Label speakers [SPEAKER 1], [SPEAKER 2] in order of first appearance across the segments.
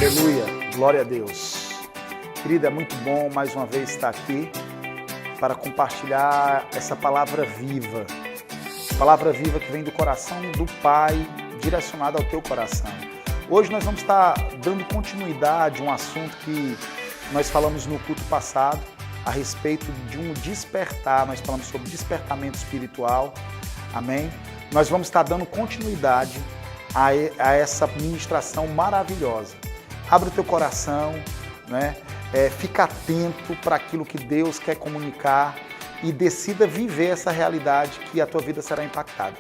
[SPEAKER 1] Aleluia, glória a Deus. Querida, é muito bom mais uma vez estar aqui para compartilhar essa palavra viva que vem do coração do Pai, direcionada ao teu coração. Hoje nós vamos estar dando continuidade a um assunto que nós falamos no culto passado, a respeito de um despertar. Nós falamos sobre despertamento espiritual, amém? Nós vamos estar dando continuidade a essa ministração maravilhosa. Abre o teu coração, né? Fica atento para aquilo que Deus quer comunicar e decida viver essa realidade, que a tua vida será impactada.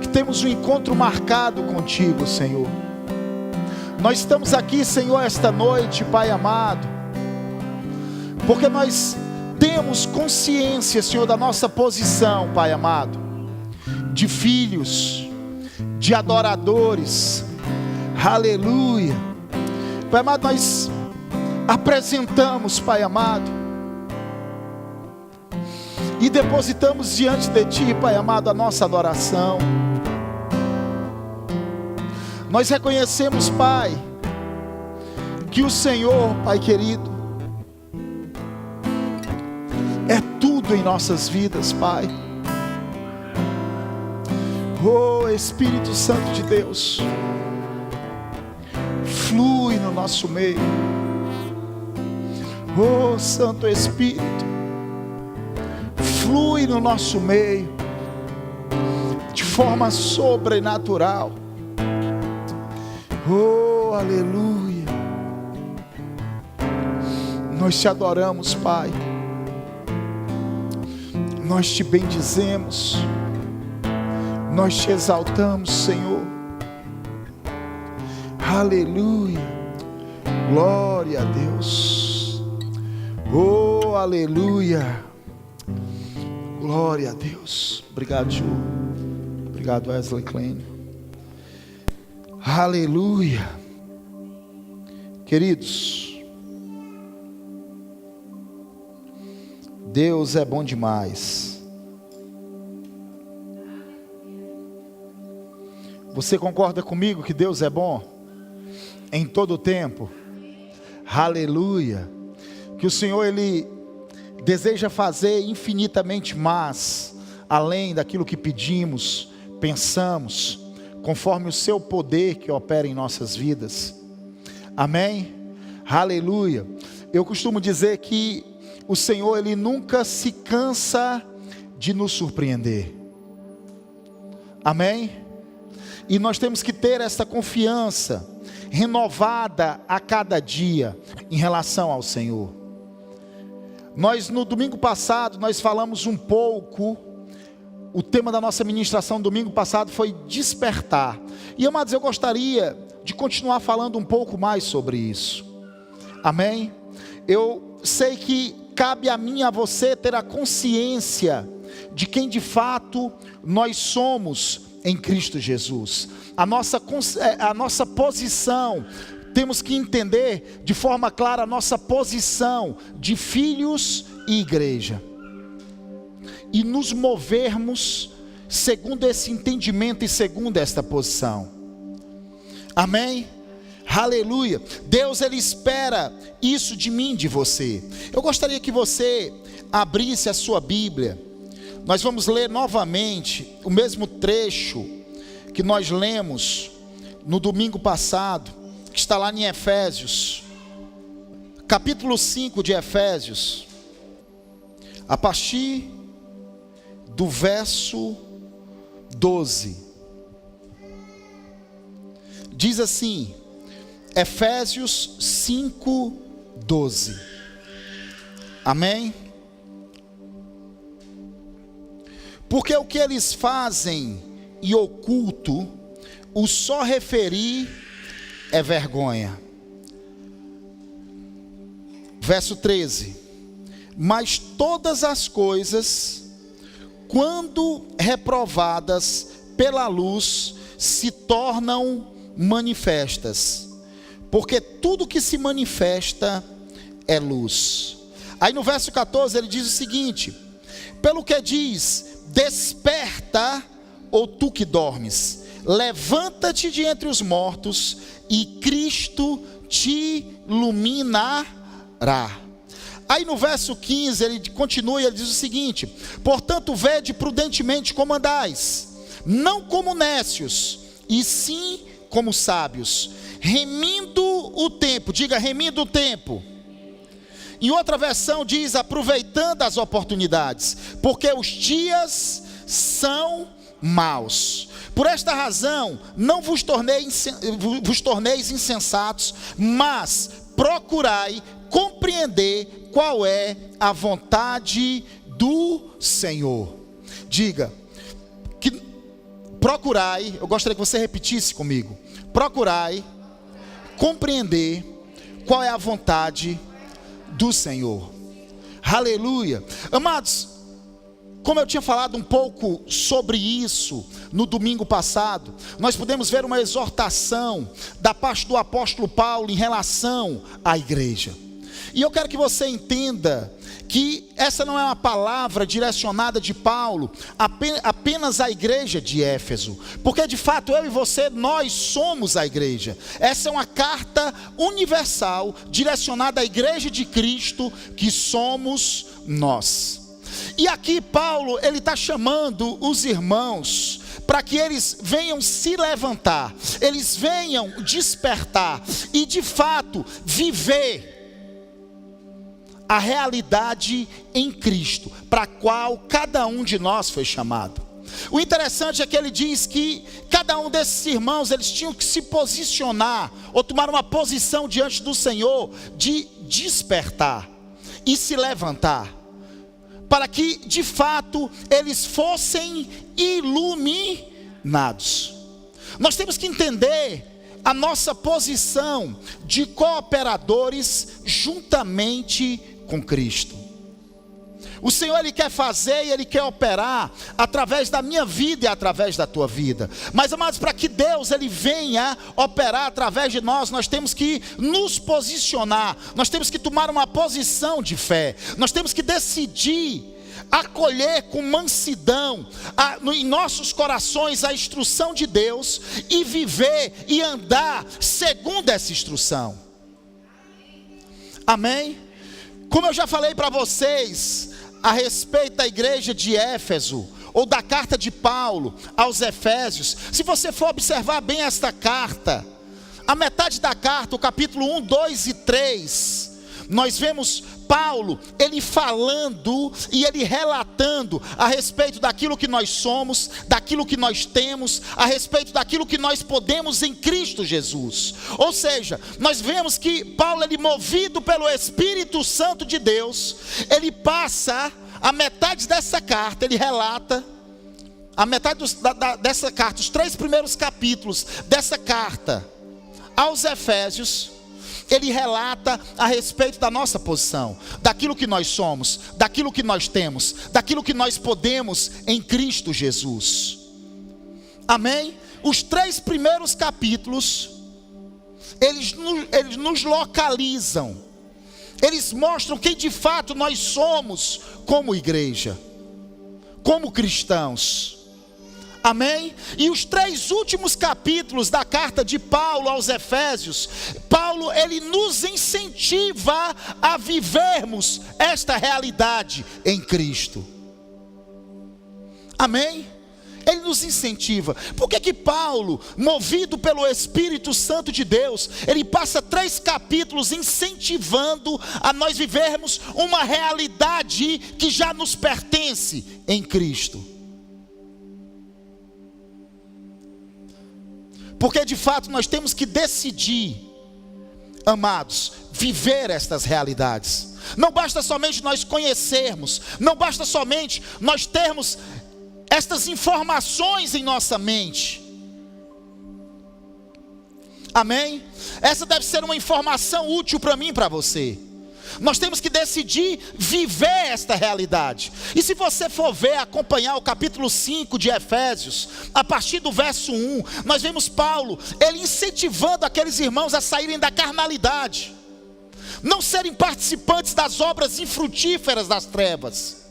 [SPEAKER 1] Que temos um encontro marcado contigo, Senhor. Nós estamos aqui, Senhor, esta noite, Pai amado, porque nós temos consciência, Senhor, da nossa posição, Pai amado, de filhos, de adoradores, aleluia. Pai amado, nós apresentamos, Pai amado, e depositamos diante de Ti, Pai amado, a nossa adoração. Nós reconhecemos, Pai, que o Senhor, Pai querido, é tudo em nossas vidas, Pai. Oh, Espírito Santo de Deus, flui no nosso meio. Oh, Santo Espírito, flui no nosso meio, de forma sobrenatural. Oh, aleluia. Nós te adoramos, Pai. Nós te bendizemos. Nós te exaltamos, Senhor. Aleluia. Glória a Deus. Oh, aleluia. Glória a Deus. Obrigado, Ju. Obrigado, Wesley Klein. Aleluia. Queridos, Deus é bom demais. Você concorda comigo que Deus é bom? Em todo o tempo. Aleluia. Que o Senhor, Ele deseja fazer infinitamente mais, além daquilo que pedimos, pensamos, conforme o seu poder que opera em nossas vidas. Amém? Aleluia. Eu costumo dizer que o Senhor, Ele nunca se cansa de nos surpreender. Amém? E nós temos que ter essa confiança renovada a cada dia em relação ao Senhor. Nós, no domingo passado, nós falamos um pouco. O tema da nossa ministração domingo passado foi despertar. E amados, eu gostaria de continuar falando um pouco mais sobre isso. Amém? Eu sei que cabe a mim e a você ter a consciência de quem de fato nós somos em Cristo Jesus. A nossa posição, temos que entender de forma clara a nossa posição de filhos e igreja. E nos movermos segundo esse entendimento e segundo esta posição. Amém? Aleluia. Deus, Ele espera isso de mim, de você. Eu gostaria que você abrisse a sua Bíblia. Nós vamos ler novamente o mesmo trecho que nós lemos no domingo passado, que está lá em Efésios, capítulo 5 de Efésios, a partir do verso 12. Diz assim, Efésios 5, 12. Amém? Porque o que eles fazem em oculto, o só referir é vergonha. Verso 13. Mas todas as coisas, quando reprovadas pela luz, se tornam manifestas, porque tudo que se manifesta é luz. Aí no verso 14 ele diz o seguinte: pelo que diz: desperta, ou tu que dormes, levanta-te de entre os mortos, e Cristo te iluminará. Aí no verso 15 ele continua e ele diz o seguinte: portanto vede prudentemente como andais, não como nécios, e sim como sábios, remindo o tempo. Diga, remindo o tempo. Em outra versão diz: aproveitando as oportunidades, porque os dias são maus. Por esta razão não vos torneis insensatos, mas procurai compreender qual é a vontade do Senhor. Diga, que procurai, eu gostaria que você repetisse comigo: procurai compreender qual é a vontade do Senhor. Aleluia. Amados, como eu tinha falado um pouco sobre isso no domingo passado, nós podemos ver uma exortação da parte do apóstolo Paulo em relação à igreja. E eu quero que você entenda que essa não é uma palavra direcionada de Paulo apenas à igreja de Éfeso, porque de fato eu e você, nós somos a igreja. Essa é uma carta universal direcionada à igreja de Cristo, que somos nós. E aqui Paulo, ele está chamando os irmãos para que eles venham se levantar, eles venham despertar e de fato viver a realidade em Cristo, para a qual cada um de nós foi chamado. O interessante é que ele diz que cada um desses irmãos, eles tinham que se posicionar, ou tomar uma posição diante do Senhor, de despertar e se levantar, para que de fato eles fossem iluminados. Nós temos que entender a nossa posição de cooperadores juntamente com Cristo. O Senhor, Ele quer fazer e Ele quer operar através da minha vida e através da tua vida. Mas amados, para que Deus Ele venha operar através de nós, nós temos que nos posicionar, nós temos que tomar uma posição de fé, nós temos que decidir acolher com mansidão em nossos corações a instrução de Deus e viver e andar segundo essa instrução. Amém? Como eu já falei para vocês a respeito da igreja de Éfeso, ou da carta de Paulo aos Efésios, se você for observar bem esta carta, a metade da carta, o capítulo 1, 2 e 3, nós vemos Paulo, ele falando e ele relatando a respeito daquilo que nós somos, daquilo que nós temos, a respeito daquilo que nós podemos em Cristo Jesus. Ou seja, nós vemos que Paulo, ele movido pelo Espírito Santo de Deus, ele passa a metade dessa carta, ele relata a metade dessa carta, os 3 primeiros capítulos dessa carta aos Efésios. Ele relata a respeito da nossa posição, daquilo que nós somos, daquilo que nós temos, daquilo que nós podemos em Cristo Jesus. Amém? Os 3 primeiros capítulos, eles nos localizam, eles mostram quem de fato nós somos como igreja, como cristãos. Amém? E os 3 últimos capítulos da carta de Paulo aos Efésios, Paulo, ele nos incentiva a vivermos esta realidade em Cristo. Amém? Ele nos incentiva. Por que Paulo, movido pelo Espírito Santo de Deus, ele passa 3 capítulos incentivando a nós vivermos uma realidade que já nos pertence em Cristo? Porque de fato nós temos que decidir, amados, viver estas realidades. Não basta somente nós conhecermos, não basta somente nós termos estas informações em nossa mente. Amém? Essa deve ser uma informação útil para mim e para você. Nós temos que decidir viver esta realidade. E se você for ver, acompanhar o capítulo 5 de Efésios, a partir do verso 1, nós vemos Paulo, ele incentivando aqueles irmãos a saírem da carnalidade, não serem participantes das obras infrutíferas das trevas.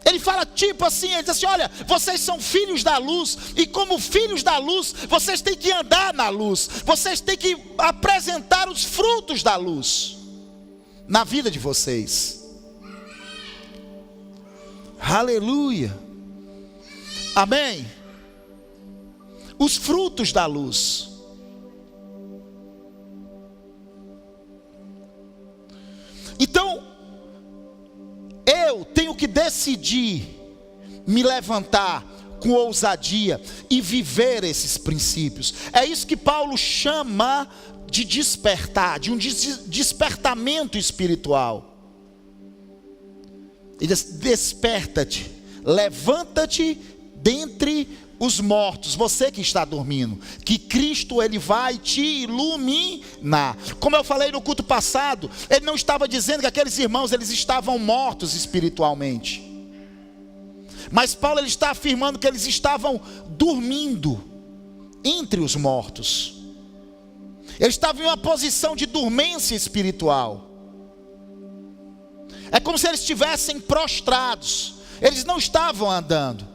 [SPEAKER 1] Ele fala tipo assim, ele diz assim: olha, vocês são filhos da luz, e como filhos da luz, vocês têm que andar na luz, vocês têm que apresentar os frutos da luz na vida de vocês. Aleluia, amém. Os frutos da luz. Então, eu tenho que decidir me levantar com ousadia e viver esses princípios. É isso que Paulo chama de despertar, de um despertamento espiritual. Ele diz: desperta-te, levanta-te dentre os mortos, você que está dormindo, que Cristo ele vai te iluminar. Como eu falei no culto passado, ele não estava dizendo que aqueles irmãos eles estavam mortos espiritualmente, mas Paulo ele está afirmando que eles estavam dormindo entre os mortos. Eles estavam em uma posição de dormência espiritual. É como se eles estivessem prostrados, eles não estavam andando.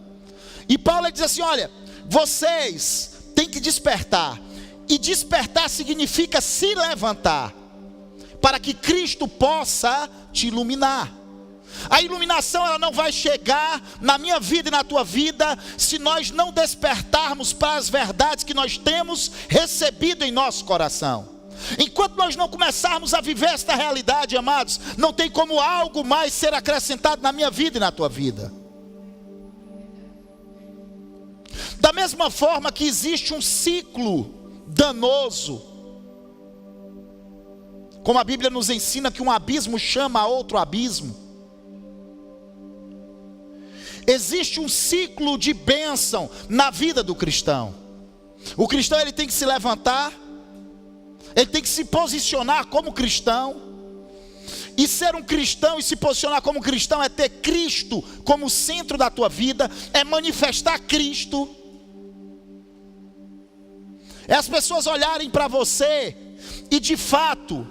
[SPEAKER 1] E Paulo diz assim: olha, vocês têm que despertar. E despertar significa se levantar, para que Cristo possa te iluminar. A iluminação ela não vai chegar na minha vida e na tua vida se nós não despertarmos para as verdades que nós temos recebido em nosso coração. Enquanto nós não começarmos a viver esta realidade, amados, não tem como algo mais ser acrescentado na minha vida e na tua vida. Da mesma forma que existe um ciclo danoso, como a Bíblia nos ensina que um abismo chama a outro abismo, existe um ciclo de bênção na vida do cristão. O cristão ele tem que se levantar, ele tem que se posicionar como cristão. E ser um cristão e se posicionar como cristão é ter Cristo como centro da tua vida, é manifestar Cristo. É as pessoas olharem para você e de fato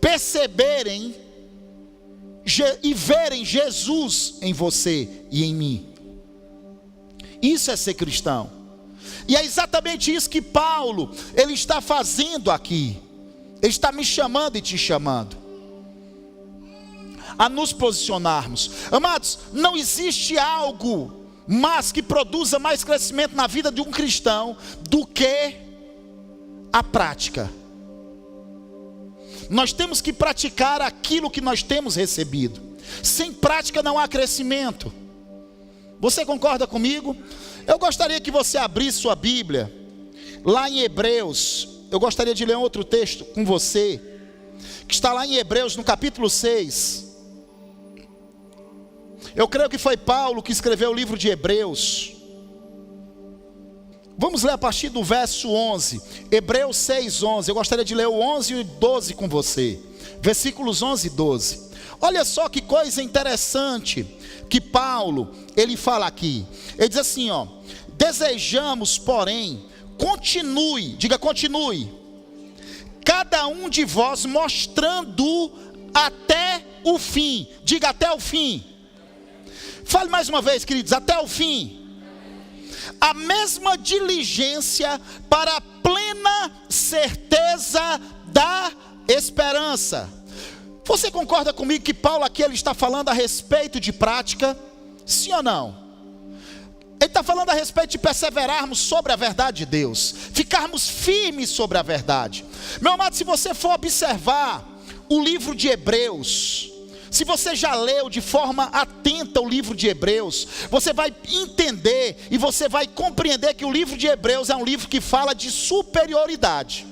[SPEAKER 1] perceberem e verem Jesus em você e em mim. Isso é ser cristão. E é exatamente isso que Paulo ele está fazendo aqui. Ele está me chamando e te chamando a nos posicionarmos. Amados, não existe algo mas que produza mais crescimento na vida de um cristão do que a prática. Nós temos que praticar aquilo que nós temos recebido. Sem prática não há crescimento. Você concorda comigo? Eu gostaria que você abrisse sua Bíblia lá em Hebreus. Eu gostaria de ler um outro texto com você, que está lá em Hebreus no capítulo 6. Eu creio que foi Paulo que escreveu o livro de Hebreus. Vamos ler a partir do verso 11. Hebreus 6:11. Eu gostaria de ler o 11 e o 12 com você. Versículos 11 e 12. Olha só que coisa interessante que Paulo, ele fala aqui. Ele diz assim, ó: desejamos, porém, continue, diga continue, cada um de vós mostrando até o fim, diga até o fim. Fale mais uma vez, queridos, até o fim. A mesma diligência para a plena certeza da esperança. Você concorda comigo que Paulo aqui ele está falando a respeito de prática? Sim ou não? Ele está falando a respeito de perseverarmos sobre a verdade de Deus, ficarmos firmes sobre a verdade. Meu amado, se você for observar o livro de Hebreus, se você já leu de forma atenta o livro de Hebreus, você vai entender e você vai compreender que o livro de Hebreus é um livro que fala de superioridade.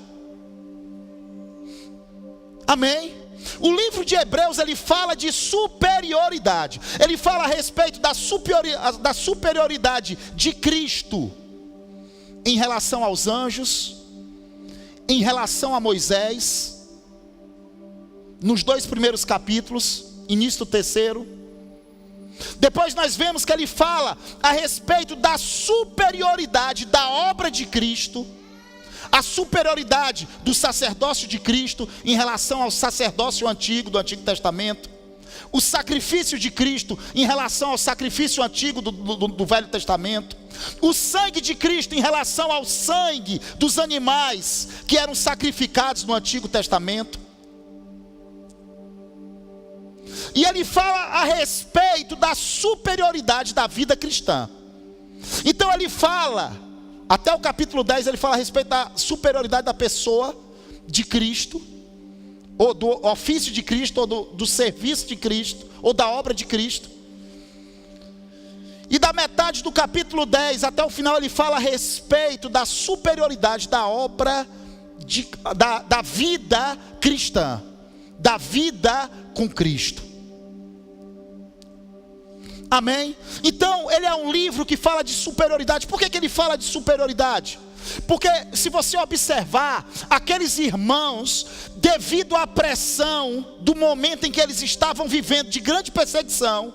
[SPEAKER 1] Amém? O livro de Hebreus ele fala de superioridade. Ele fala a respeito da superioridade de Cristo em relação aos anjos, em relação a Moisés, nos 2 primeiros capítulos, início do 3º. Depois nós vemos que ele fala a respeito da superioridade da obra de Cristo, a superioridade do sacerdócio de Cristo em relação ao sacerdócio antigo, do Antigo Testamento. o sacrifício de Cristo em relação ao sacrifício antigo do Velho Testamento, o sangue de Cristo em relação ao sangue dos animais que eram sacrificados no Antigo Testamento. E ele fala a respeito da superioridade da vida cristã. Então ele fala, até o capítulo 10, ele fala a respeito da superioridade da pessoa de Cristo, ou do ofício de Cristo, ou do serviço de Cristo, ou da obra de Cristo. E da metade do capítulo 10 até o final ele fala a respeito da superioridade da obra, da vida cristã, da vida com Cristo. Amém? Então ele é um livro que fala de superioridade. Por que ele fala de superioridade? Porque se você observar, aqueles irmãos, devido à pressão do momento em que eles estavam vivendo de grande perseguição,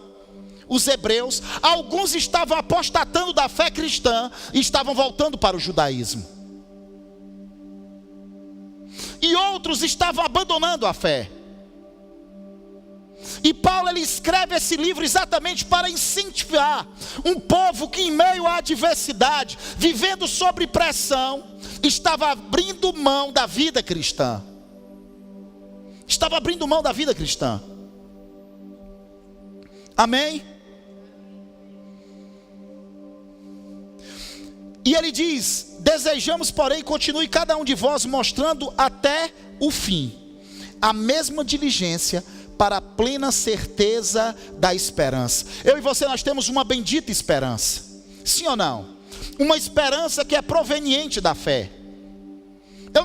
[SPEAKER 1] os hebreus, alguns estavam apostatando da fé cristã e estavam voltando para o judaísmo. E outros estavam abandonando a fé. E Paulo ele escreve esse livro exatamente para incentivar um povo que em meio à adversidade, vivendo sob pressão, estava abrindo mão da vida cristã. Estava abrindo mão da vida cristã. Amém? E ele diz: desejamos, porém, continue cada um de vós mostrando até o fim a mesma diligência para a plena certeza da esperança. Eu e você, nós temos uma bendita esperança. Sim ou não? Uma esperança que é proveniente da fé. Eu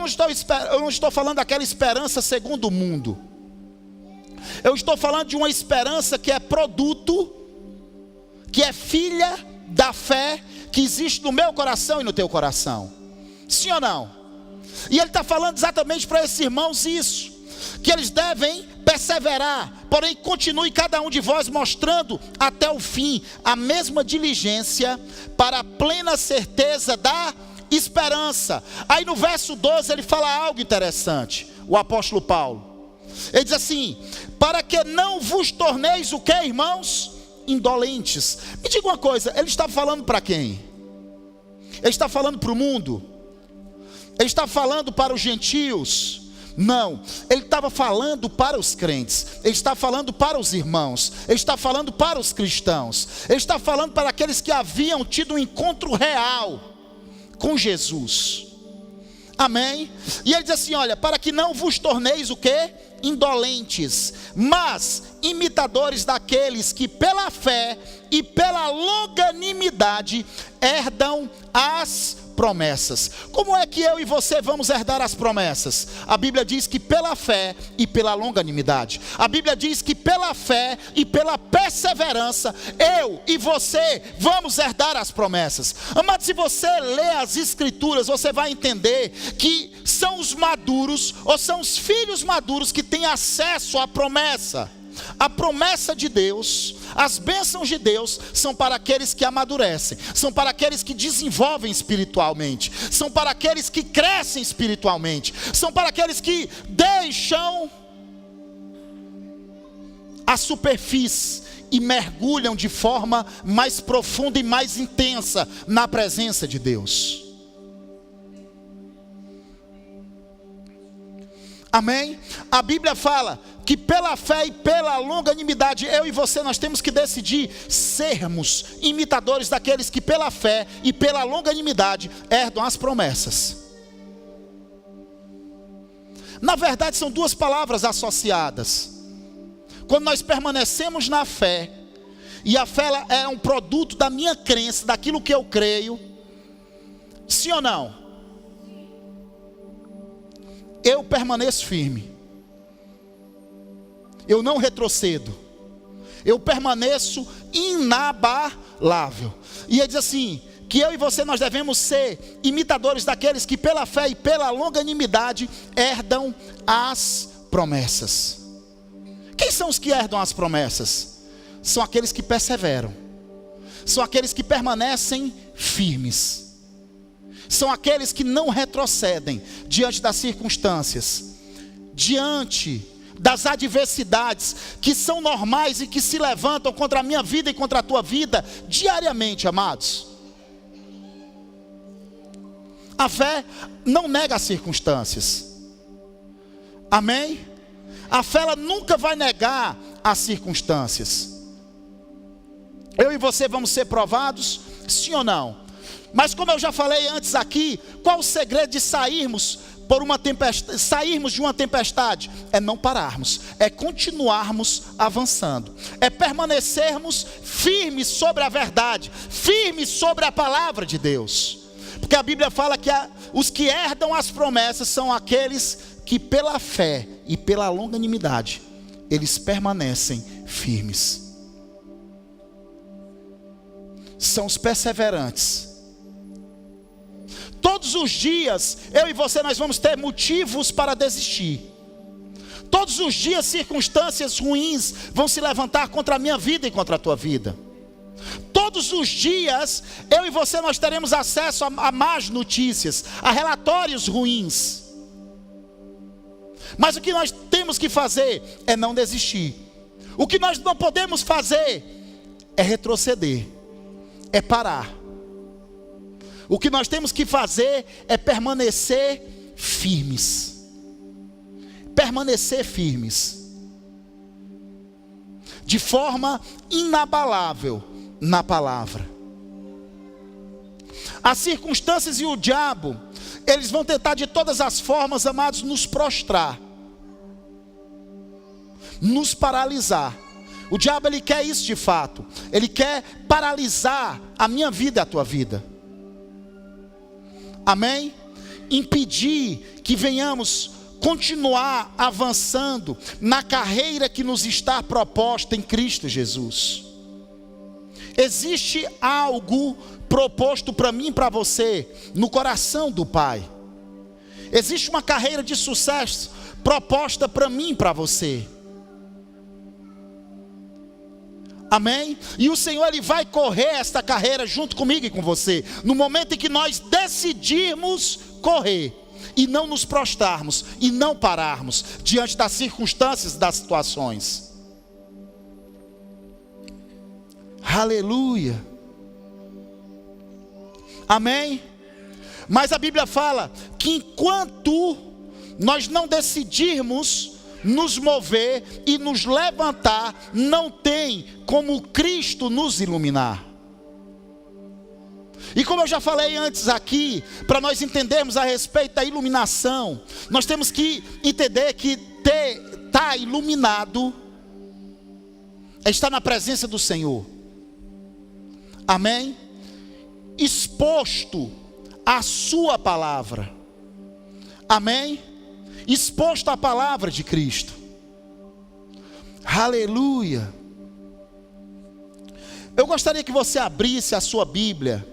[SPEAKER 1] não estou falando daquela esperança segundo o mundo. Eu estou falando de uma esperança que é produto, que é filha da fé que existe no meu coração e no teu coração. Sim ou não? E ele está falando exatamente para esses irmãos isso, que eles devem perseverar, porém continue cada um de vós mostrando até o fim a mesma diligência para a plena certeza da esperança. Aí no verso 12 ele fala algo interessante, o apóstolo Paulo. Ele diz assim: para que não vos torneis o que, irmãos? Indolentes. Me diga uma coisa, ele está falando para quem? Ele está falando para o mundo? Ele está falando para os gentios? Não, ele estava falando para os crentes, ele está falando para os irmãos, ele está falando para os cristãos, ele está falando para aqueles que haviam tido um encontro real com Jesus. Amém? E ele diz assim: olha, para que não vos torneis o quê? Indolentes, mas imitadores daqueles que pela fé e pela longanimidade herdam as promessas. Como é que eu e você vamos herdar as promessas? A Bíblia diz que pela fé e pela longanimidade. A Bíblia diz que pela fé e pela perseverança eu e você vamos herdar as promessas. Amado, se você ler as escrituras, você vai entender que são os maduros, ou são os filhos maduros que têm acesso à promessa. A promessa de Deus, as bênçãos de Deus são para aqueles que amadurecem, são para aqueles que desenvolvem espiritualmente, são para aqueles que crescem espiritualmente, são para aqueles que deixam a superfície e mergulham de forma mais profunda e mais intensa na presença de Deus. Amém? A Bíblia fala que pela fé e pela longanimidade, eu e você, nós temos que decidir sermos imitadores daqueles que pela fé e pela longanimidade herdam as promessas. Na verdade são duas palavras associadas. Quando nós permanecemos na fé, e a fé é um produto da minha crença, daquilo que eu creio, sim ou não? Eu permaneço firme, eu não retrocedo, eu permaneço inabalável. E ele diz assim, que eu e você nós devemos ser imitadores daqueles que pela fé e pela longanimidade herdam as promessas. Quem são os que herdam as promessas? São aqueles que perseveram, são aqueles que permanecem firmes, são aqueles que não retrocedem diante das circunstâncias, diante das adversidades que são normais e que se levantam contra a minha vida e contra a tua vida diariamente, amados. A fé não nega as circunstâncias. Amém? A fé ela nunca vai negar as circunstâncias. Eu e você vamos ser provados, sim ou não? Mas como eu já falei antes aqui, qual o segredo de sairmos de uma tempestade? É não pararmos, é continuarmos avançando, é permanecermos firmes sobre a verdade, firmes sobre a palavra de Deus. Porque a Bíblia fala que os que herdam as promessas são aqueles que pela fé e pela longanimidade, eles permanecem firmes. São os perseverantes. Todos os dias, eu e você, nós vamos ter motivos para desistir. Todos os dias, circunstâncias ruins vão se levantar contra a minha vida e contra a tua vida. Todos os dias, eu e você, nós teremos acesso a más notícias, a relatórios ruins. Mas o que nós temos que fazer é não desistir. O que nós não podemos fazer é retroceder, é parar. O que nós temos que fazer é permanecer firmes. Permanecer firmes. De forma inabalável na palavra. As circunstâncias e o diabo, eles vão tentar de todas as formas, amados, nos prostrar. Nos paralisar. O diabo, ele quer isso de fato. Ele quer paralisar a minha vida e a tua vida. Amém? Impedir que venhamos continuar avançando na carreira que nos está proposta em Cristo Jesus. Existe algo proposto para mim e para você no coração do Pai. Existe uma carreira de sucesso proposta para mim e para você. Amém? E o Senhor, Ele vai correr esta carreira junto comigo e com você. No momento em que nós decidirmos correr. E não nos prostrarmos. E não pararmos. Diante das circunstâncias, das situações. Aleluia. Amém? Mas a Bíblia fala que enquanto nós não decidirmos nos mover e nos levantar, não tem como Cristo nos iluminar. E como eu já falei antes aqui, para nós entendermos a respeito da iluminação, nós temos que entender que estar iluminado é estar na presença do Senhor. Amém? Exposto à sua palavra. Amém? Exposto à palavra de Cristo. Aleluia. Eu gostaria que você abrisse a sua Bíblia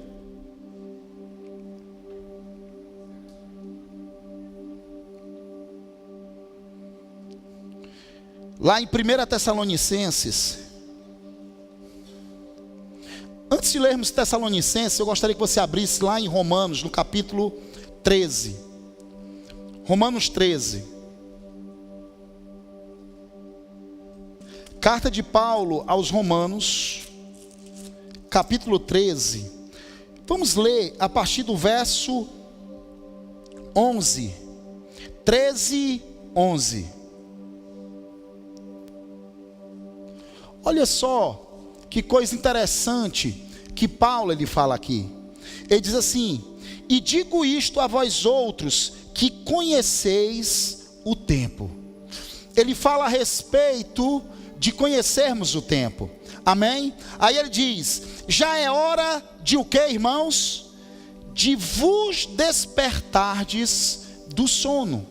[SPEAKER 1] lá em 1 Tessalonicenses. Antes de lermos Tessalonicenses, eu gostaria que você abrisse lá em Romanos, no capítulo 13. Romanos 13. Carta de Paulo aos Romanos, capítulo 13. Vamos ler a partir do verso 11. 13, 11. Olha só que coisa interessante que Paulo ele fala aqui. Ele diz assim: e digo isto a vós outros, que conheceis o tempo. Ele fala a respeito de conhecermos o tempo. Amém? Aí ele diz: já é hora de o que, irmãos? De vos despertardes do sono.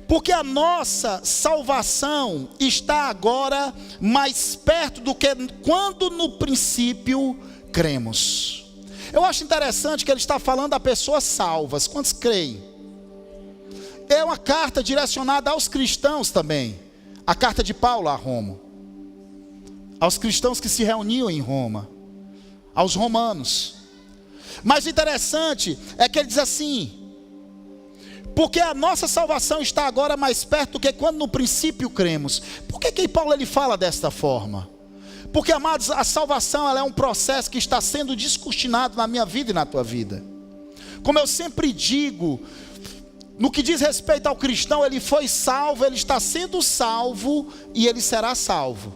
[SPEAKER 1] Porque a nossa salvação está agora mais perto do que quando no princípio cremos. Eu acho interessante que ele está falando a pessoas salvas. Quantos creem? É uma carta direcionada aos cristãos também. A carta de Paulo a Roma. Aos cristãos que se reuniam em Roma. Aos romanos. Mas o interessante é que ele diz assim: Porque a nossa salvação está agora mais perto do que quando no princípio cremos. Por que Paulo ele fala desta forma? Porque, amados, a salvação ela é um processo que está sendo descortinado na minha vida e na tua vida. Como eu sempre digo, no que diz respeito ao cristão, ele foi salvo, ele está sendo salvo e ele será salvo.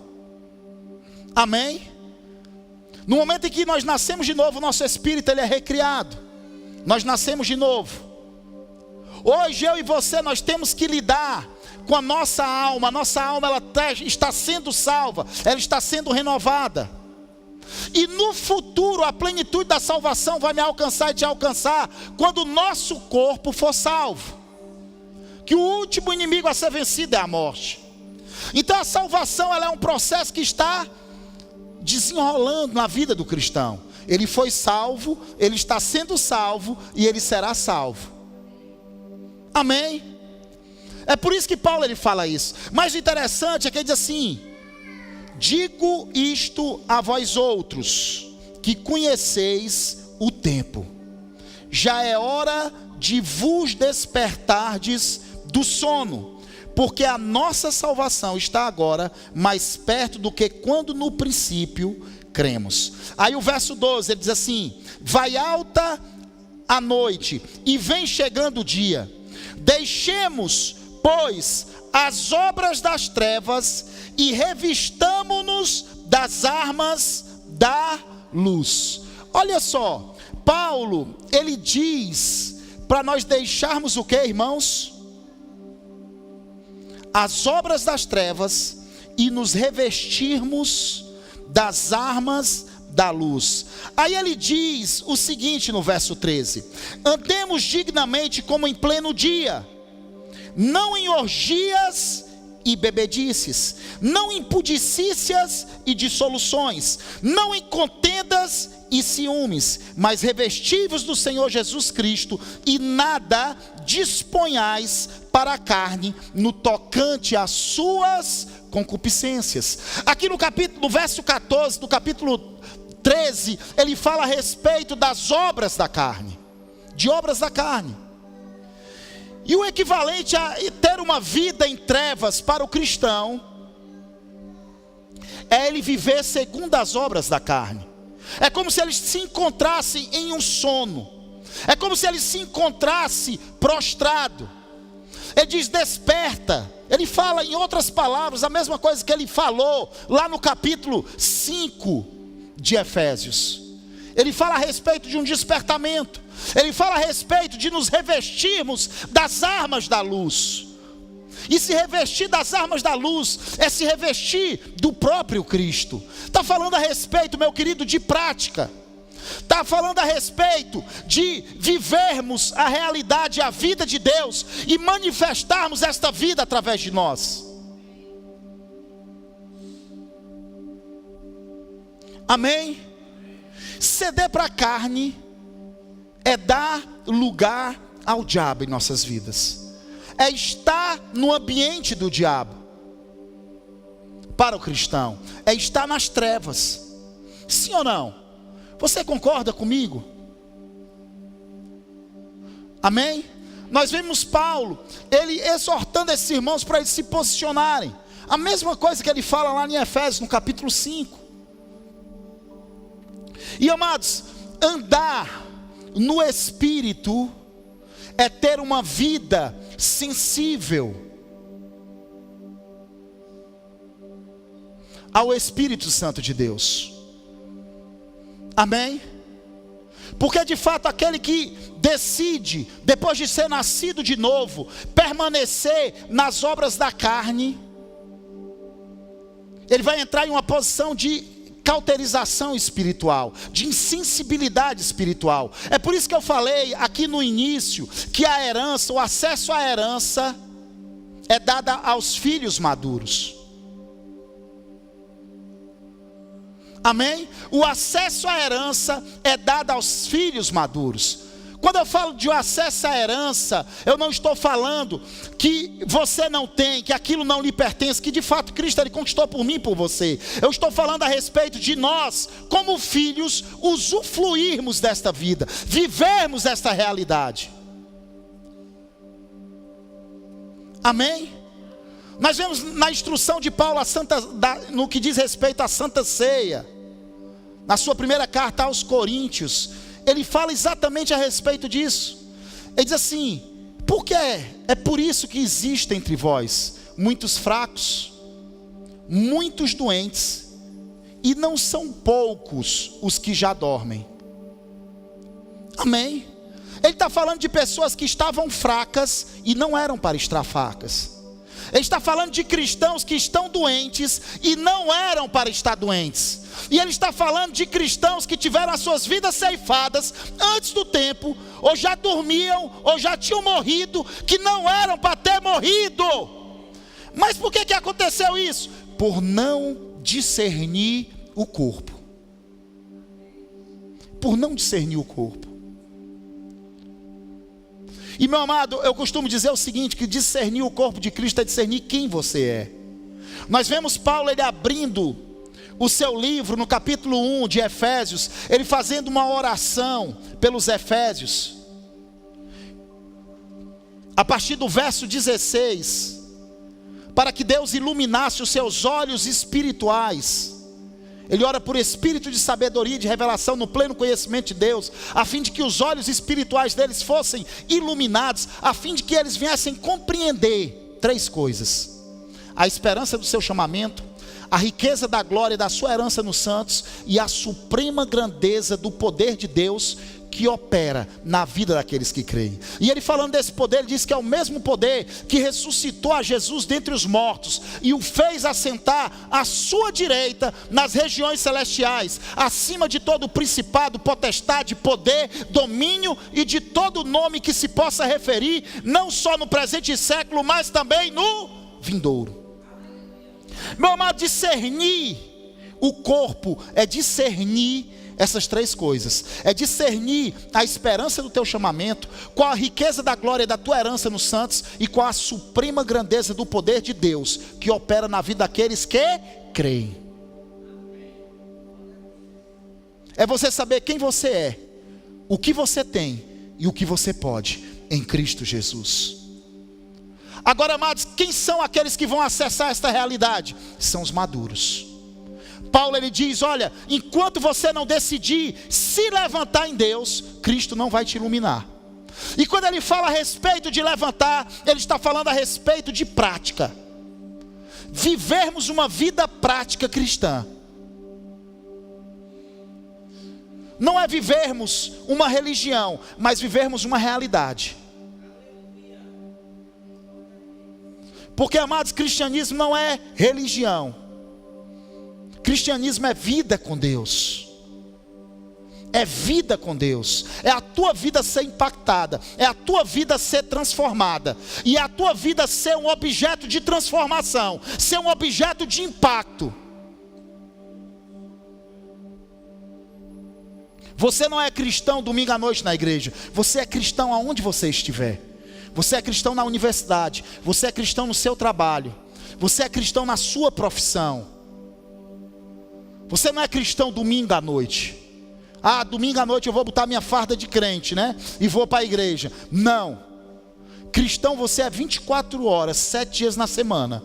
[SPEAKER 1] Amém? No momento em que nós nascemos de novo, o nosso espírito ele é recriado. Nós nascemos de novo. Hoje eu e você nós temos que lidar com a nossa alma. A nossa alma ela está sendo salva, ela está sendo renovada. E no futuro a plenitude da salvação vai me alcançar e te alcançar quando o nosso corpo for salvo. Que o último inimigo a ser vencido é a morte. Então a salvação ela é um processo que está desenrolando na vida do cristão. Ele foi salvo, ele está sendo salvo e ele será salvo. Amém? É por isso que Paulo ele fala isso. Mas o interessante é que ele diz assim: digo isto a vós outros, que conheceis o tempo. Já é hora de vos despertardes do sono, porque a nossa salvação está agora mais perto do que quando no princípio cremos. Aí o verso 12, ele diz assim: vai alta a noite e vem chegando o dia. Deixemos, pois, as obras das trevas e revistamo-nos das armas da luz. Olha só, Paulo, ele diz para nós deixarmos o que, irmãos? As obras das trevas e nos revestirmos das armas da luz. Aí ele diz o seguinte no verso 13: andemos dignamente como em pleno dia, não em orgias e bebedices, não em pudicícias e dissoluções, não em contendas e ciúmes, mas revestivos do Senhor Jesus Cristo, e nada disponhais para a carne no tocante às suas concupiscências. Aqui no verso 14 do capítulo 13, ele fala a respeito das obras da carne, de obras da carne. E o equivalente a ter uma vida em trevas para o cristão é ele viver segundo as obras da carne. É como se ele se encontrasse em um sono. É como se ele se encontrasse prostrado. Ele diz: desperta. Ele fala em outras palavras a mesma coisa que ele falou lá no capítulo 5 de Efésios. Ele fala a respeito de um despertamento. Ele fala a respeito de nos revestirmos das armas da luz. E se revestir das armas da luz é se revestir do próprio Cristo. Está falando a respeito, meu querido, de prática. Está falando a respeito de vivermos a realidade, a vida de Deus e manifestarmos esta vida através de nós. Amém? Ceder para a carne é dar lugar ao diabo em nossas vidas. É estar no ambiente do diabo. Para o cristão, é estar nas trevas. Sim ou não? Você concorda comigo? Amém? Nós vemos Paulo, ele exortando esses irmãos para eles se posicionarem. A mesma coisa que ele fala lá em Efésios, no capítulo 5. E amados, andar no Espírito é ter uma vida sensível ao Espírito Santo de Deus. Amém? Porque de fato aquele que decide, depois de ser nascido de novo, permanecer nas obras da carne, ele vai entrar em uma posição de cauterização espiritual, de insensibilidade espiritual. É por isso que eu falei aqui no início que a herança, o acesso à herança é dada aos filhos maduros. Amém? O acesso à herança é dado aos filhos maduros. Quando eu falo de acesso à herança, eu não estou falando que você não tem, que aquilo não lhe pertence, que de fato Cristo ele conquistou por mim e por você. Eu estou falando a respeito de nós, como filhos, usufruirmos desta vida, vivermos esta realidade. Amém? Nós vemos na instrução de Paulo no que diz respeito à Santa Ceia, na sua primeira carta aos Coríntios, ele fala exatamente a respeito disso. Ele diz assim: porque é por isso que existe entre vós muitos fracos, muitos doentes, e não são poucos os que já dormem. Amém? Ele está falando de pessoas que estavam fracas e não eram para estar fracas. Ele está falando de cristãos que estão doentes e não eram para estar doentes. E ele está falando de cristãos que tiveram as suas vidas ceifadas antes do tempo, ou já dormiam, ou já tinham morrido, que não eram para ter morrido. Mas por que aconteceu isso? Por não discernir o corpo. Por não discernir o corpo. E meu amado, eu costumo dizer o seguinte, que discernir o corpo de Cristo é discernir quem você é. Nós vemos Paulo, ele abrindo o seu livro no capítulo 1 de Efésios, ele fazendo uma oração pelos Efésios. A partir do verso 16, para que Deus iluminasse os seus olhos espirituais. Ele ora por espírito de sabedoria e de revelação no pleno conhecimento de Deus, a fim de que os olhos espirituais deles fossem iluminados, a fim de que eles viessem compreender 3 coisas: a esperança do seu chamamento, a riqueza da glória da sua herança nos santos e a suprema grandeza do poder de Deus que opera na vida daqueles que creem. E ele falando desse poder, ele diz que é o mesmo poder que ressuscitou a Jesus dentre os mortos e o fez assentar à sua direita nas regiões celestiais, acima de todo principado, potestade, poder, domínio e de todo nome que se possa referir, não só no presente século, mas também no vindouro. Meu amado, discernir o corpo é discernir essas 3 coisas: é discernir a esperança do teu chamamento, qual a riqueza da glória da tua herança nos santos e qual a suprema grandeza do poder de Deus que opera na vida daqueles que creem. É você saber quem você é, o que você tem e o que você pode em Cristo Jesus. Agora, amados, quem são aqueles que vão acessar esta realidade? São os maduros. Paulo, ele diz: olha, enquanto você não decidir se levantar em Deus, Cristo não vai te iluminar. E quando ele fala a respeito de levantar, ele está falando a respeito de prática. Vivermos uma vida prática cristã. Não é vivermos uma religião, mas vivermos uma realidade. Porque, amados, cristianismo não é religião. Cristianismo é vida com Deus. É vida com Deus. É a tua vida ser impactada. É a tua vida ser transformada. E é a tua vida ser um objeto de transformação. Ser um objeto de impacto. Você não é cristão domingo à noite na igreja. Você é cristão aonde você estiver. Você é cristão na universidade. Você é cristão no seu trabalho. Você é cristão na sua profissão. Você não é cristão domingo à noite. Ah, domingo à noite eu vou botar minha farda de crente, né? E vou para a igreja. Não. Cristão você é 24 horas, 7 dias na semana.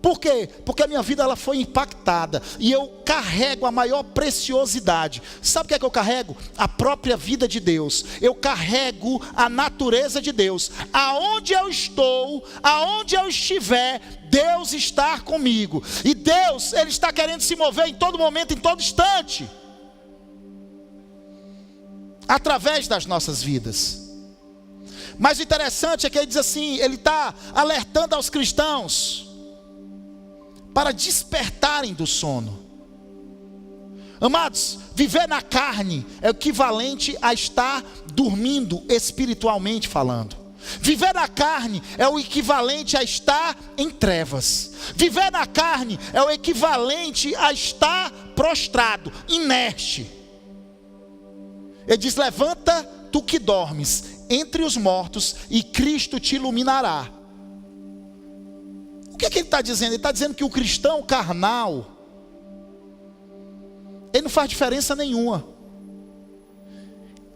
[SPEAKER 1] Por quê? Porque a minha vida ela foi impactada. E eu carrego a maior preciosidade. Sabe o que é que eu carrego? A própria vida de Deus. Eu carrego a natureza de Deus. Aonde eu estou, aonde eu estiver, Deus está comigo. E Deus, Ele está querendo se mover em todo momento, em todo instante. Através das nossas vidas. Mas o interessante é que ele diz assim, ele está alertando aos cristãos para despertarem do sono. Amados, viver na carne é equivalente a estar dormindo espiritualmente falando. Viver na carne é o equivalente a estar em trevas. Viver na carne é o equivalente a estar prostrado, inerte. Ele diz: levanta tu que dormes entre os mortos e Cristo te iluminará. O que é que ele está dizendo? Ele está dizendo que o cristão carnal, ele não faz diferença nenhuma.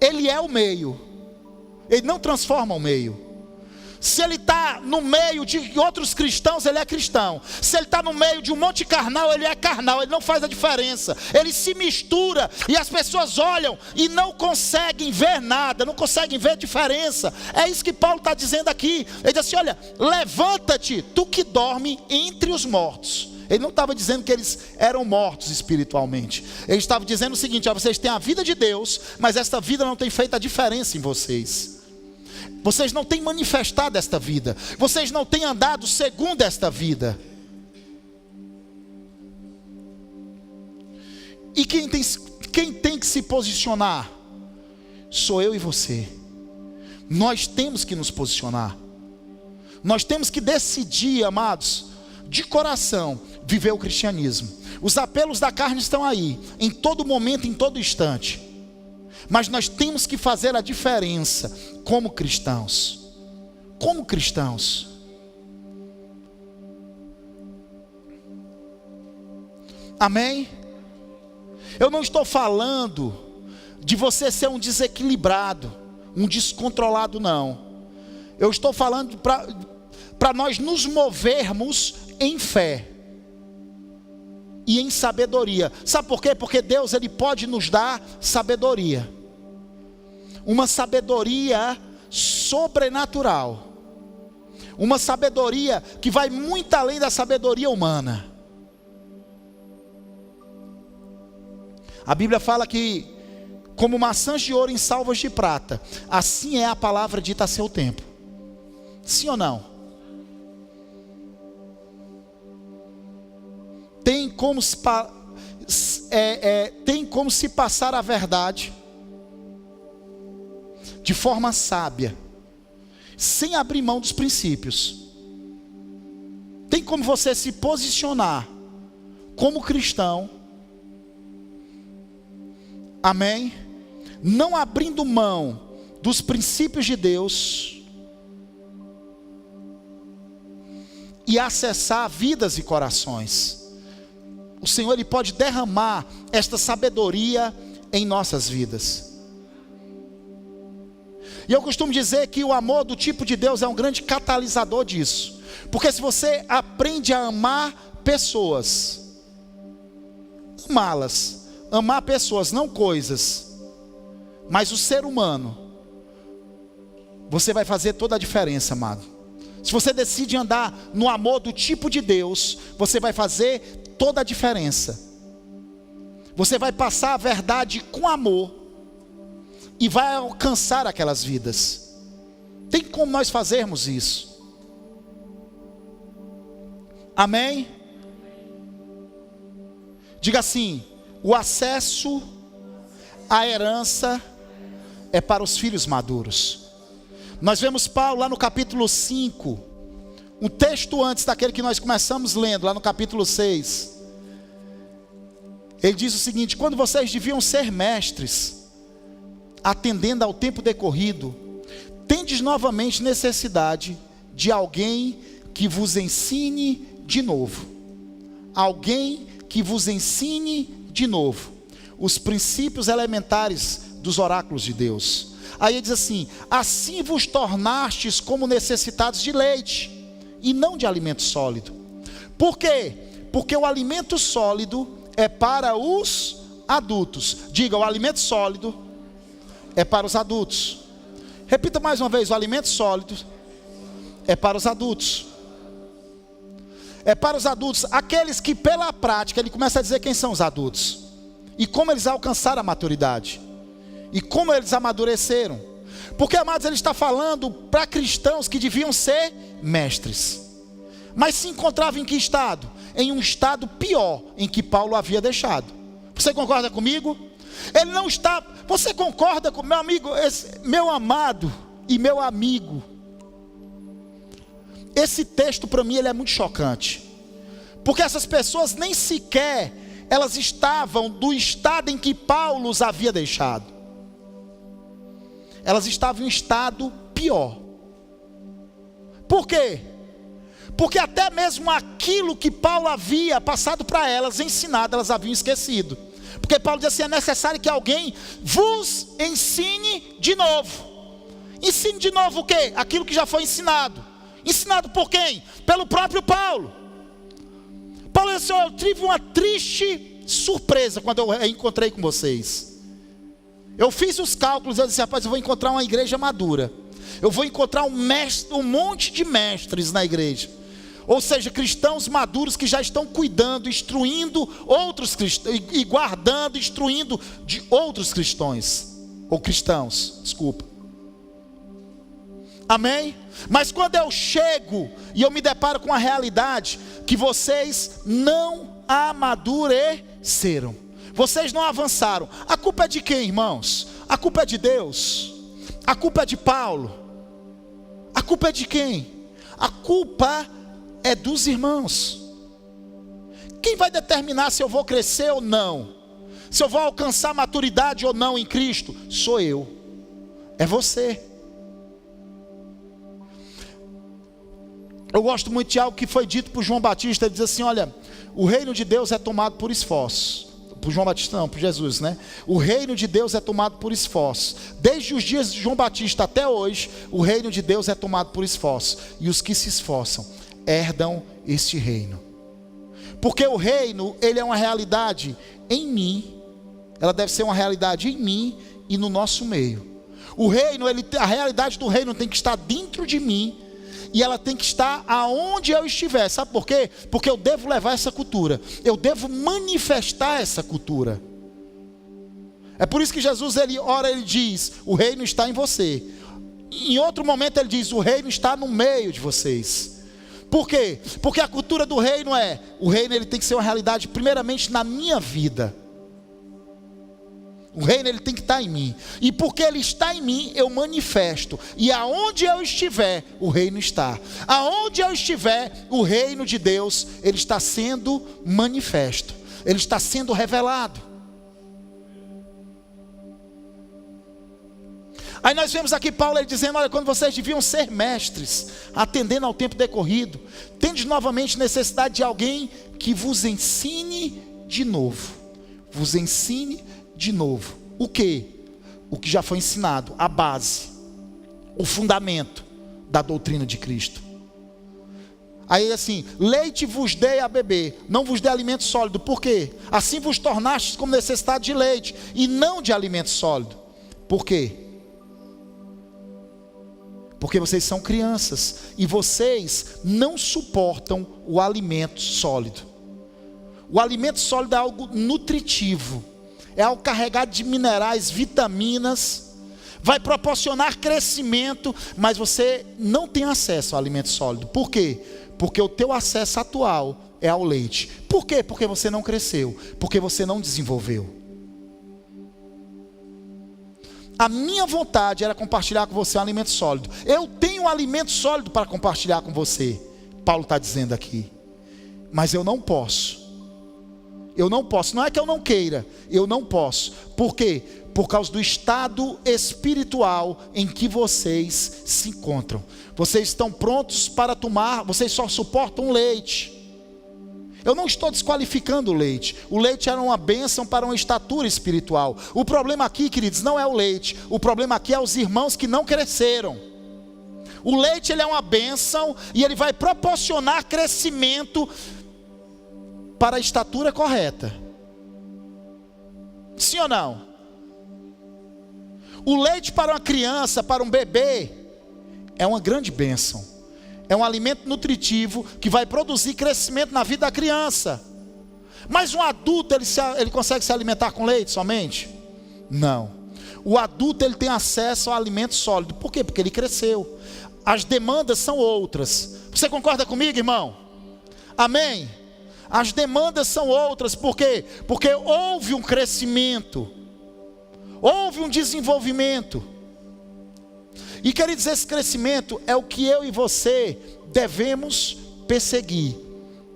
[SPEAKER 1] Ele é o meio. Ele não transforma o meio. Se ele está no meio de outros cristãos, ele é cristão. Se ele está no meio de um monte carnal, ele é carnal. Ele não faz a diferença. Ele se mistura e as pessoas olham e não conseguem ver nada, não conseguem ver diferença. É isso que Paulo está dizendo aqui. Ele diz assim: olha, levanta-te, tu que dorme entre os mortos. Ele não estava dizendo que eles eram mortos espiritualmente. Ele estava dizendo o seguinte: ó, vocês têm a vida de Deus, mas esta vida não tem feito a diferença em vocês. Vocês não têm manifestado esta vida. Vocês não têm andado segundo esta vida. E quem tem que se posicionar? Sou eu e você. Nós temos que nos posicionar. Nós temos que decidir, amados, de coração, viver o cristianismo. Os apelos da carne estão aí, em todo momento, em todo instante. Mas nós temos que fazer a diferença como cristãos. Como cristãos. Amém? Eu não estou falando de você ser um desequilibrado, um descontrolado, não. Eu estou falando para nós nos movermos em fé e em sabedoria. Sabe por quê? Porque Deus, Ele pode nos dar sabedoria. Uma sabedoria sobrenatural. Uma sabedoria que vai muito além da sabedoria humana. A Bíblia fala que, como maçãs de ouro em salvas de prata, assim é a palavra dita a seu tempo. Sim ou não? Tem como se passar a verdade de forma sábia, sem abrir mão dos princípios. Tem como você se posicionar como cristão, amém? Não abrindo mão dos princípios de Deus e acessar vidas e corações. O Senhor, Ele pode derramar esta sabedoria em nossas vidas. E eu costumo dizer que o amor do tipo de Deus é um grande catalisador disso. Porque se você aprende a amar pessoas, amá-las, amar pessoas, não coisas, mas o ser humano, você vai fazer toda a diferença, amado. Se você decide andar no amor do tipo de Deus, você vai fazer toda a diferença. Você vai passar a verdade com amor e vai alcançar aquelas vidas. Tem como nós fazermos isso? Amém? Diga assim: o acesso à herança é para os filhos maduros. Nós vemos Paulo lá no capítulo 5, um texto antes daquele que nós começamos lendo, lá no capítulo 6. Ele diz o seguinte: quando vocês deviam ser mestres, atendendo ao tempo decorrido, tendes novamente necessidade de alguém que vos ensine de novo. Alguém que vos ensine de novo os princípios elementares dos oráculos de Deus. Aí ele diz assim: assim vos tornastes como necessitados de leite, e não de alimento sólido. Por quê? Porque o alimento sólido é para os adultos. Diga: o alimento sólido é para os adultos. Repita mais uma vez: o alimento sólido é para os adultos. É para os adultos, aqueles que pela prática, ele começa a dizer quem são os adultos, e como eles alcançaram a maturidade, e como eles amadureceram. Porque, amados, ele está falando para cristãos que deviam ser mestres, mas se encontravam em que estado? Em um estado pior, em que Paulo havia deixado. Você concorda comigo? Ele não está. Você concorda com meu amigo, meu amado e meu amigo? Esse texto para mim ele é muito chocante, porque essas pessoas nem sequer elas estavam do estado em que Paulo os havia deixado. Elas estavam em um estado pior. Por quê? Porque até mesmo aquilo que Paulo havia passado para elas, ensinado, elas haviam esquecido. Porque Paulo diz assim: é necessário que alguém vos ensine de novo. Ensine de novo o quê? Aquilo que já foi ensinado. Ensinado por quem? Pelo próprio Paulo. Paulo disse: eu tive uma triste surpresa quando eu encontrei com vocês. Eu fiz os cálculos, eu disse: rapaz, eu vou encontrar uma igreja madura. Eu vou encontrar um monte de mestres na igreja. Ou seja, cristãos maduros que já estão cuidando, instruindo outros cristãos, e guardando, instruindo de outros cristãos. Ou cristãos, desculpa. Amém? Mas quando eu chego e eu me deparo com a realidade que vocês não amadureceram, vocês não avançaram, a culpa é de quem, irmãos? A culpa é de Deus? A culpa é de Paulo? A culpa é de quem? A culpa é dos irmãos. Quem vai determinar se eu vou crescer ou não, se eu vou alcançar maturidade ou não em Cristo? Sou eu, é você. Eu gosto muito de algo que foi dito por João Batista. Ele diz assim: olha, o reino de Deus é tomado por esforço. Por João Batista não, por Jesus, né? O reino de Deus é tomado por esforço. Desde os dias de João Batista até hoje, o reino de Deus é tomado por esforço. E os que se esforçam herdam este reino. Porque o reino, ele é uma realidade em mim. Ela deve ser uma realidade em mim e no nosso meio. O reino, a realidade do reino tem que estar dentro de mim. E ela tem que estar aonde eu estiver. Sabe por quê? Porque eu devo levar essa cultura. Eu devo manifestar essa cultura. É por isso que Jesus, ele diz: o reino está em você. Em outro momento ele diz: o reino está no meio de vocês. Por quê? Porque a cultura do reino o reino ele tem que ser uma realidade primeiramente na minha vida. O reino ele tem que estar em mim. E porque ele está em mim, eu manifesto. E aonde eu estiver, o reino está. Aonde eu estiver, o reino de Deus, ele está sendo manifesto. Ele está sendo revelado. Aí nós vemos aqui Paulo ele dizendo: olha, quando vocês deviam ser mestres, atendendo ao tempo decorrido, tendes novamente necessidade de alguém que vos ensine de novo. Vos ensine de novo. O que? O que já foi ensinado, a base, o fundamento da doutrina de Cristo. Aí assim: leite vos dei a beber, não vos dei alimento sólido. Por quê? Assim vos tornastes como necessidade de leite e não de alimento sólido. Por quê? Porque vocês são crianças e vocês não suportam o alimento sólido. O alimento sólido é algo nutritivo, é algo carregado de minerais, vitaminas, vai proporcionar crescimento, mas você não tem acesso ao alimento sólido. Por quê? Porque o teu acesso atual é ao leite. Por quê? Porque você não cresceu, porque você não desenvolveu. A minha vontade era compartilhar com você um alimento sólido. Eu tenho um alimento sólido para compartilhar com você, Paulo está dizendo aqui. Mas eu não posso. Eu não posso, não é que eu não queira, eu não posso. Por quê? Por causa do estado espiritual em que vocês se encontram. Vocês estão prontos para tomar, vocês só suportam leite. Eu não estou desqualificando o leite. O leite era uma bênção para uma estatura espiritual. O problema aqui, queridos, não é o leite. O problema aqui é os irmãos que não cresceram. O leite ele é uma bênção e ele vai proporcionar crescimento para a estatura correta. Sim ou não? O leite para uma criança, para um bebê, é uma grande bênção. É um alimento nutritivo que vai produzir crescimento na vida da criança. Mas um adulto, ele consegue se alimentar com leite somente? Não. O adulto, ele tem acesso ao alimento sólido. Por quê? Porque ele cresceu. As demandas são outras. Você concorda comigo, irmão? Amém? As demandas são outras. Por quê? Porque houve um crescimento. Houve um desenvolvimento. E queridos, esse crescimento é o que eu e você devemos perseguir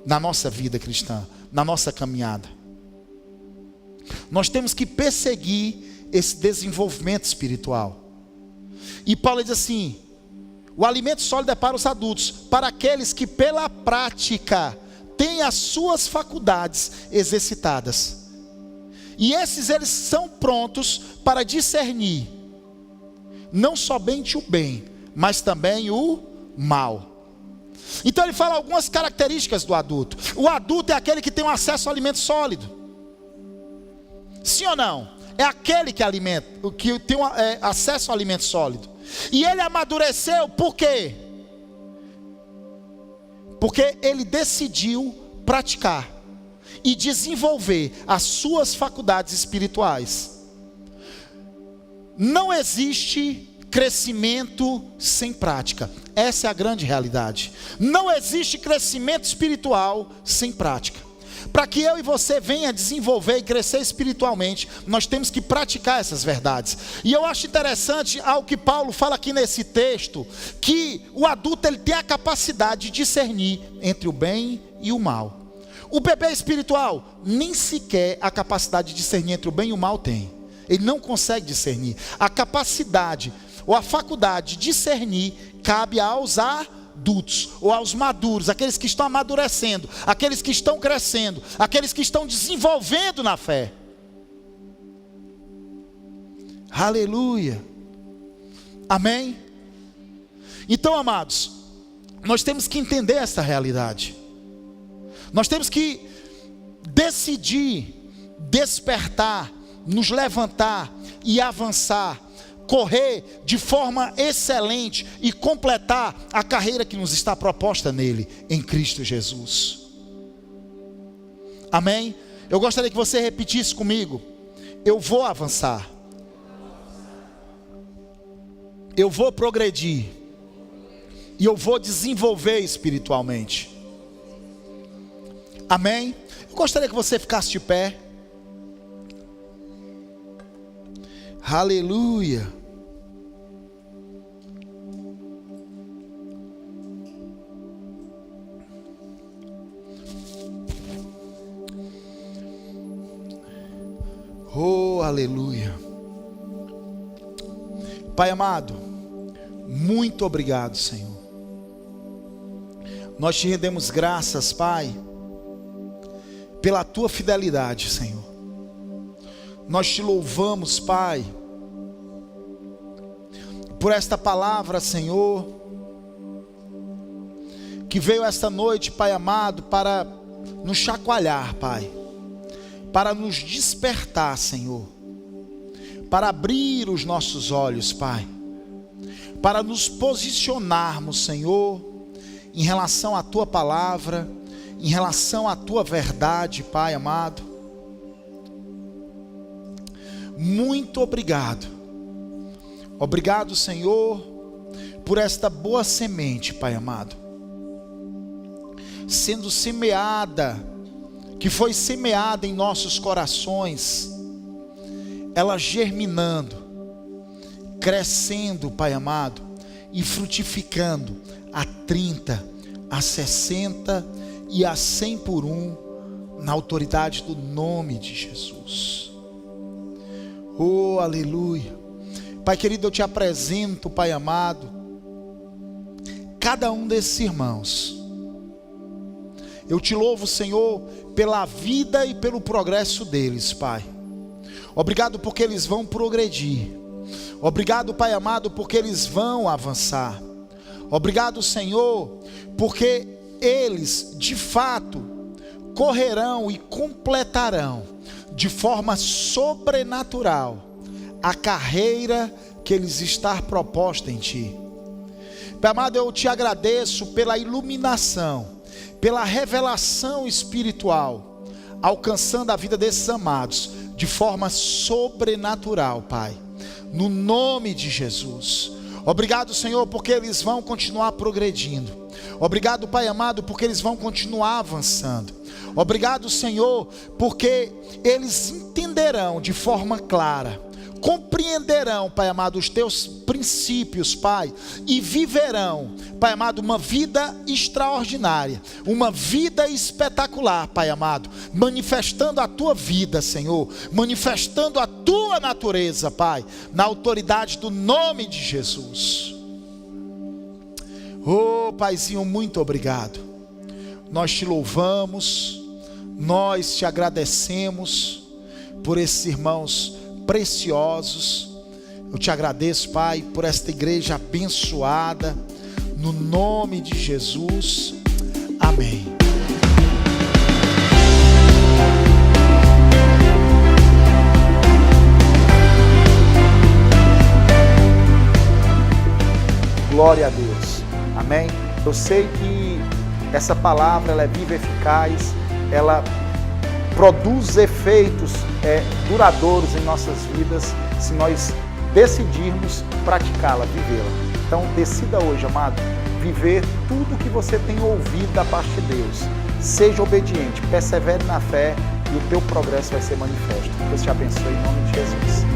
[SPEAKER 1] na nossa vida cristã, na nossa caminhada. Nós temos que perseguir esse desenvolvimento espiritual. E Paulo diz assim: o alimento sólido é para os adultos, para aqueles que pela prática têm as suas faculdades exercitadas. E esses eles são prontos para discernir. não somente o bem, mas também o mal. Então ele fala algumas características do adulto. O adulto é aquele que tem um acesso ao alimento sólido. Sim ou não? É aquele que alimenta, que tem acesso ao alimento sólido. E ele amadureceu por quê? Porque ele decidiu praticar e desenvolver as suas faculdades espirituais. Não existe crescimento sem prática. Essa é a grande realidade. Não existe crescimento espiritual sem prática. Para que eu e você venha desenvolver e crescer espiritualmente, nós temos que praticar essas verdades. E eu acho interessante algo que Paulo fala aqui nesse texto, que o adulto ele tem a capacidade de discernir entre o bem e o mal. O bebê espiritual nem sequer a capacidade de discernir entre o bem e o mal tem. Ele não consegue discernir. A capacidade ou a faculdade de discernir cabe aos adultos ou aos maduros, aqueles que estão amadurecendo, aqueles que estão crescendo, aqueles que estão desenvolvendo na fé. Aleluia. Amém? Então, amados, nós temos que entender essa realidade. Nós temos que decidir, despertar, nos levantar e avançar, correr de forma excelente e completar a carreira que nos está proposta nele, em Cristo Jesus. Amém? Eu gostaria que você repetisse comigo: eu vou avançar, eu vou progredir e eu vou desenvolver espiritualmente. Amém? Eu gostaria que você ficasse de pé. Aleluia. Oh, aleluia. Pai amado, muito obrigado, Senhor. Nós te rendemos graças, Pai, pela tua fidelidade, Senhor. Nós te louvamos, Pai, por esta palavra, Senhor, que veio esta noite, Pai amado, para nos chacoalhar, Pai, para nos despertar, Senhor, para abrir os nossos olhos, Pai, para nos posicionarmos, Senhor, em relação à tua palavra, em relação à tua verdade, Pai amado. Muito obrigado. Obrigado, Senhor, por esta boa semente, Pai amado, sendo semeada, que foi semeada em nossos corações, ela germinando, crescendo, Pai amado, e frutificando a 30, a 60 e a 100 por um, na autoridade do nome de Jesus. Oh, aleluia. Pai querido, eu te apresento, Pai amado, cada um desses irmãos. Eu te louvo, Senhor, pela vida e pelo progresso deles, Pai. Obrigado porque eles vão progredir. Obrigado, Pai amado, porque eles vão avançar. Obrigado, Senhor, porque eles, de fato, correrão e completarão de forma sobrenatural a carreira que lhes está proposta em Ti. Pai amado, eu te agradeço pela iluminação, pela revelação espiritual, alcançando a vida desses amados de forma sobrenatural, Pai, no nome de Jesus. Obrigado, Senhor, porque eles vão continuar progredindo. Obrigado, Pai amado, porque eles vão continuar avançando. Obrigado, Senhor, porque eles entenderão de forma clara, compreenderão, Pai amado, os teus princípios, Pai, e viverão, Pai amado, uma vida extraordinária, uma vida espetacular, Pai amado, manifestando a tua vida, Senhor, manifestando a tua natureza, Pai, na autoridade do nome de Jesus. Oh, Paizinho, muito obrigado. Nós te louvamos, nós te agradecemos por esses irmãos preciosos, Eu te agradeço, Pai, por esta igreja abençoada, no nome de Jesus, amém. Glória a Deus, amém? Eu sei que essa palavra ela é viva e eficaz, ela produz efeitos duradouros em nossas vidas, se nós decidirmos praticá-la, vivê-la. Então decida hoje, amado, viver tudo o que você tem ouvido da parte de Deus. Seja obediente, persevere na fé e o teu progresso vai ser manifesto. Deus te abençoe em nome de Jesus.